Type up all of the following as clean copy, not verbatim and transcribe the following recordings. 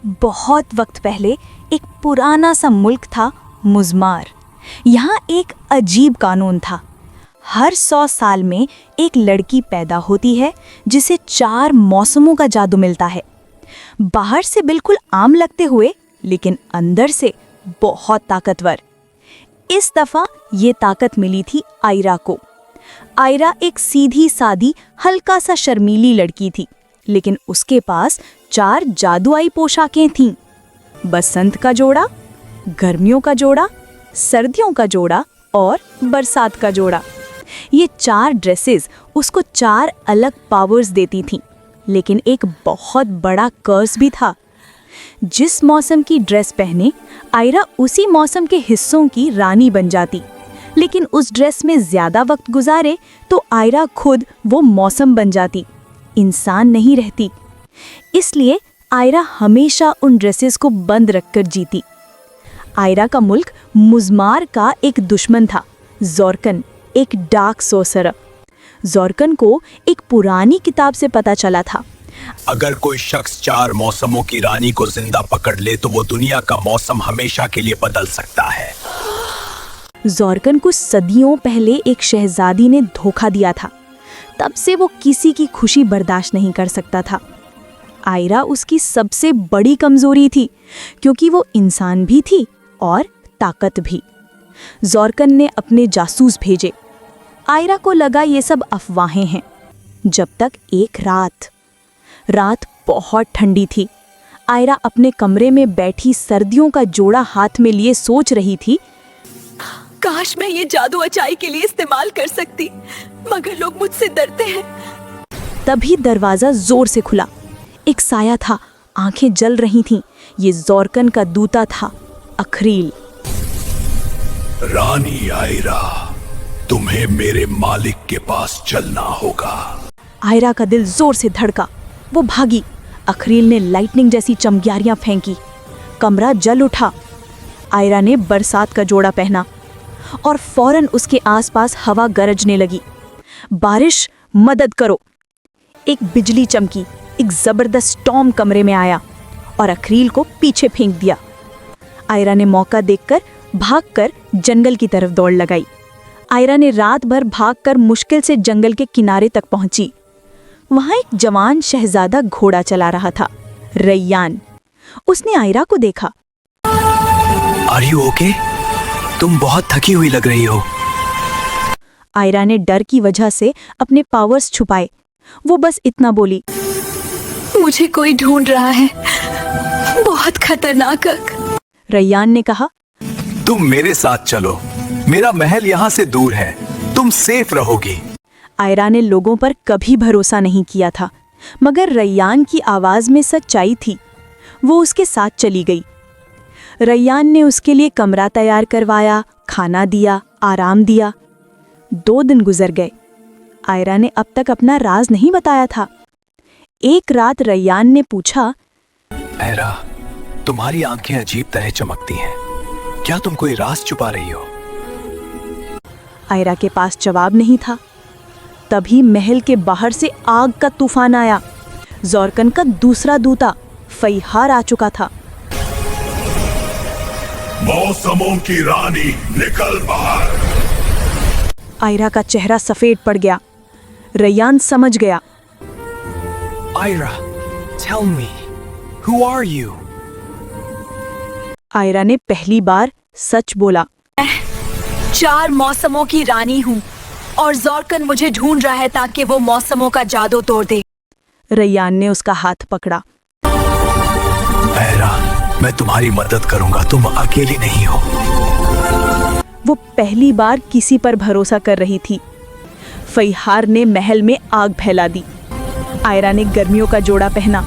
बहुत वक्त पहले एक पुराना सा मुल्क था, मुज़मार। यहाँ एक अजीब कानून था। हर 100 साल में एक लड़की पैदा होती है जिसे 4 मौसमों का जादू मिलता है। बाहर से बिल्कुल आम लगते हुए, लेकिन अंदर से बहुत ताकतवर। इस दफा ये ताकत मिली थी आयरा को। आयरा एक सीधी सादी हल्का सा शर्मीली लड़की थी, लेकिन उसके पास 4 जादुई पोशाकें थीं। बसंत का जोड़ा, गर्मियों का जोड़ा, सर्दियों का जोड़ा और बरसात का जोड़ा। ये 4 ड्रेसेस उसको 4 अलग पावर्स देती थीं, लेकिन एक बहुत बड़ा कर्स भी था। जिस मौसम की ड्रेस पहने, आयरा उसी मौसम के हिस्सों की रानी बन जाती। लेकिन उस ड्रेस में ज्यादा वक्त गुजारे तो आयरा खुद वो मौसम बन जाती, इंसान नहीं रहती। इसलिए आयरा हमेशा उन ड्रेसेस को बंद रखकर जीती। आयरा का मुल्क मुज़मार का एक दुश्मन था, ज़ोरकन, एक डार्क सोर्सरर। ज़ोरकन को एक पुरानी किताब से पता चला था, अगर कोई शख्स 4 मौसमों की रानी को जिंदा पकड़ ले तो वो दुनिया का मौसम हमेशा के लिए बदल सकता है। ज़ोरकन को सदियों पहले एक शहजादी ने धोखा दिया था। तब से वो किसी की खुशी बर्दाश्त नहीं कर सकता था। आयरा उसकी सबसे बड़ी कमजोरी थी, क्योंकि वो इंसान भी थी और ताकत भी। ज़ोरकन ने अपने जासूस भेजे। आयरा को लगा ये सब अफवाहें हैं, जब तक एक रात बहुत ठंडी थी। आयरा अपने कमरे में बैठी सर्दियों का जोड़ा हाथ में लिए सोच रही थी, काश मैं ये जादू अचाई के लिए इस्तेमाल कर सकती, मगर लोग मुझसे डरते हैं। तभी दरवाजा जोर से खुला। एक साया था, आंखें जल रही थीं। ये ज़ोरकन का दूता था, अखरील। रानी आयरा, तुम्हें मेरे मालिक के पास चलना होगा। आयरा का दिल जोर से धड़का। वो भागी। अखरील ने लाइटनिंग जैसी चमगारियां फेंकी। कमरा जल उठा। आयरा ने बरसात का जोड़ा पहना और फौरन उसके आसपास हवा गरजने लगी। बारिश, मदद करो! एक बिजली चमकी। एक जबरदस्त स्टॉर्म कमरे में आया और अखरील को पीछे फेंक दिया। आयरा ने मौका देखकर भागकर जंगल की तरफ दौड़ लगाई। आयरा ने रात भर भागकर मुश्किल से जंगल के किनारे तक पहुंची। वहां एक जवान शहजादा घोड़ा चला रहा था, रैयान। उसने आयरा को देखा। Are you okay? तुम बहुत थकी हुई लग रही हो। आयरा ने डर की वजह से अपने पावर्स छुपाए। वो बस इतना बोली, मुझे कोई ढूंढ रहा है, बहुत खतरनाक। रैयान ने कहा, तुम मेरे साथ चलो, मेरा महल यहाँ से दूर है, तुम सेफ रहोगी। आयरा ने लोगों पर कभी भरोसा नहीं किया था, मगर रैयान की आवाज में सच्चाई थी। वो उसके साथ चली गई। रैयान ने उसके लिए कमरा तैयार करवाया, खाना दिया, आराम दिया। 2 दिन गुजर गए। आयरा ने अब तक अपना राज नहीं बताया था। एक रात रैयान ने पूछा, आयरा, तुम्हारी आंखें अजीब तरह चमकती हैं, क्या तुम कोई राज छुपा रही हो? आयरा के पास जवाब नहीं था। तभी महल के बाहर से आग का तूफान आया। ज़ोरकन का दूसरा दूता फैहार आ चुका था। मौसमों की रानी, निकल बाहर। आयरा का चेहरा सफेद पड़ गया। रैयान समझ गया। Ayra, tell me, who are you? Ayra ने पहली बार सच बोला, 4 मौसमों की रानी हूँ और ज़ोरकन मुझे ढूंढ रहा है ताकि वो मौसमों का जादू तोड़ दे। रैयान ने उसका हाथ पकड़ा। आयरा, मैं तुम्हारी मदद करूंगा, तुम अकेली नहीं हो। वो पहली बार किसी पर भरोसा कर रही थी। फैहार ने महल में आग फैला दी। आयरा ने गर्मियों का जोड़ा पहना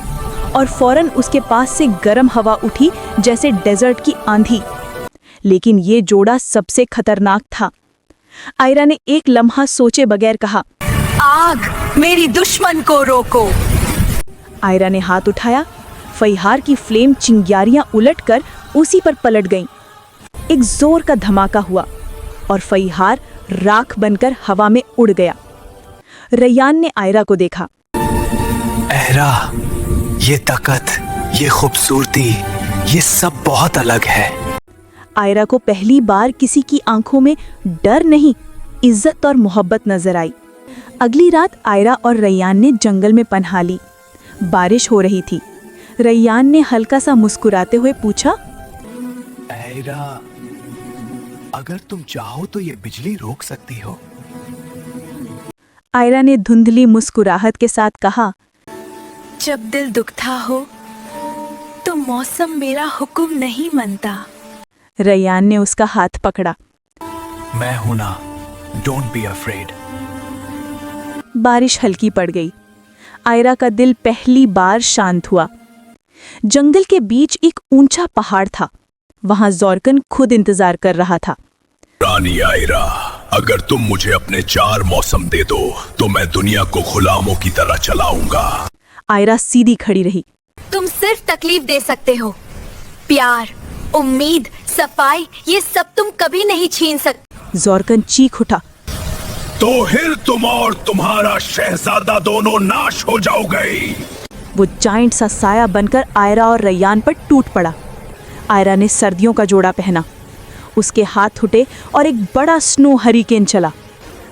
और फौरन उसके पास से गर्म हवा उठी, जैसे डेजर्ट की आंधी। लेकिन ये जोड़ा सबसे खतरनाक था। आयरा ने एक लम्हा सोचे बगैर कहा, आग, मेरी दुश्मन को रोको। आयरा ने हाथ उठाया। फैहार की फ्लेम चिंगारियां उलटकर उसी पर पलट गईं। एक जोर का धमाका हुआ और फैहार राख बनकर हवा में उड़ गया। रैयान ने आयरा को देखा। आयरा, ये ताकत ये खूबसूरती, ये सब बहुत अलग है। आयरा को पहली बार किसी की आंखों में डर नहीं, इज्जत और मोहब्बत नजर आई। अगली रात आयरा और रैयान ने जंगल में पनाह ली। बारिश हो रही थी। रैयान ने हल्का सा मुस्कुराते हुए पूछा, आयरा, अगर तुम चाहो तो ये बिजली रोक सकती हो। आयरा ने धुंधली मुस्कुराहट के साथ कहा, जब दिल दुखता हो तो मौसम मेरा हुक्म नहीं मानता। रैयान ने उसका हाथ पकड़ा। मैं हूं ना, डोंट बी अफ्रेड। बारिश हल्की पड़ गई। आयरा का दिल पहली बार शांत हुआ। जंगल के बीच एक ऊंचा पहाड़ था। वहां ज़ॉर्कन खुद इंतजार कर रहा था। रानी आयरा, अगर तुम मुझे अपने 4 मौसम दे दो तो मैं दुनिया को गुलामों की तरह चलाऊंगा। आयरा सीधी खड़ी रही। तुम सिर्फ तकलीफ दे सकते हो। प्यार, उम्मीद, सफाई, ये सब तुम कभी नहीं छीन सकते। ज़ॉर्कन चीख उठा। तो फिर तुम और तुम्हारा शहजादा दोनों नाश हो जाओगे। वो जाइंट सा साया बनकर आयरा और रैयान पर टूट पड़ा। आयरा ने सर्दियों का जोड़ा पहना। उसके हाथ उठे और एक बड़ा स्नो हरिकेन चला।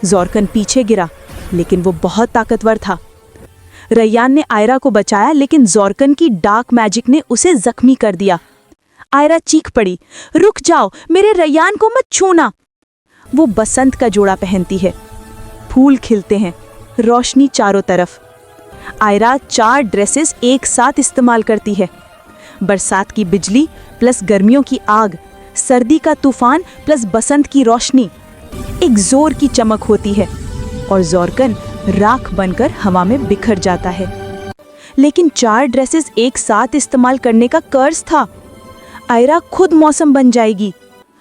ज़ॉर्कन पीछे गिरा, लेकिन वो बहुत ताकतवर था। रैयान ने आयरा को बचाया, लेकिन ज़ॉर्कन की डार्क मैजिक ने उसे जख्मी कर दिया। आयरा चीख पड़ी, रुक जाओ, मेरे रैयान को मत छूना। वो बसंत का जोड़ा पहनती है। फूल खिलते हैं, रोशनी चारों तरफ। आयरा 4 ड्रेसेस एक साथ इस्तेमाल करती है। बरसात की बिजली प्लस गर्मियों की आग, सर्दी का तूफान प्लस बसंत की रोशनी। एक जोर की चमक होती है और ज़ॉर्कन राख बनकर हवा में बिखर जाता है। लेकिन 4 ड्रेसेस एक साथ इस्तेमाल करने का कर्ज था। आयरा खुद मौसम बन जाएगी।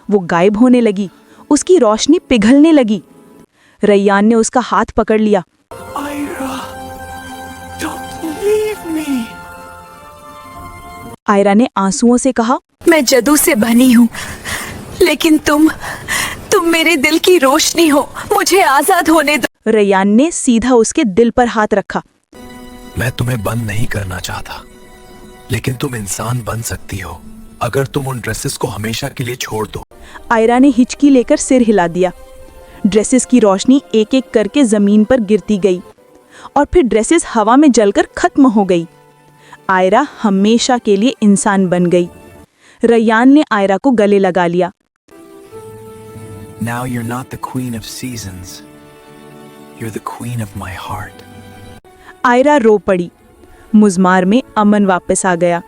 वो गायब होने लगी, उसकी रोशनी पिघलने लगी। रैयान ने उसका हाथ पकड़ लिया। Ayra, don't leave me। Ayra ने आंसुओं से कहा, मैं जदू से बनी हूँ, लेकिन तुम मेरे दिल की रोशनी हो। मुझे आजाद होने दो। रैयान ने सीधा उसके दिल पर हाथ रखा। मैं तुम्हें बंद नहीं करना चाहता, लेकिन तुम इंसान बन सकती हो अगर तुम उन ड्रेसेस को हमेशा के लिए छोड़ दो। आयरा ने हिचकी लेकर सिर हिला दिया। ड्रेसेस की रोशनी एक एक करके जमीन पर गिरती गई और फिर ड्रेसेस हवा में जलकर खत्म हो गई। आयरा हमेशा के लिए इंसान बन गई। रैयान ने आयरा को गले लगा लिया। Now you're not the queen of seasons. You're the queen of my heart. Ayra रो पड़ी। मुज़मार में अमन वापस आ गया।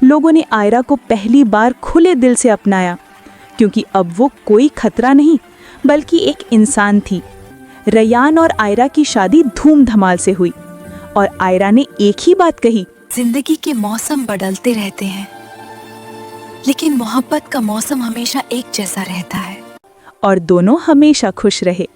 लोगों ने आयरा को पहली बार खुले दिल से अपनाया, क्योंकि अब वो कोई खतरा नहीं बल्कि एक इंसान थी। रैयान और आयरा की शादी धूमधमाल से हुई और आयरा ने एक ही बात कही, जिंदगी के मौसम बदलते रहते हैं, लेकिन मोहब्बत का मौसम हमेशा एक जैसा रहता है। और दोनों हमेशा खुश रहे।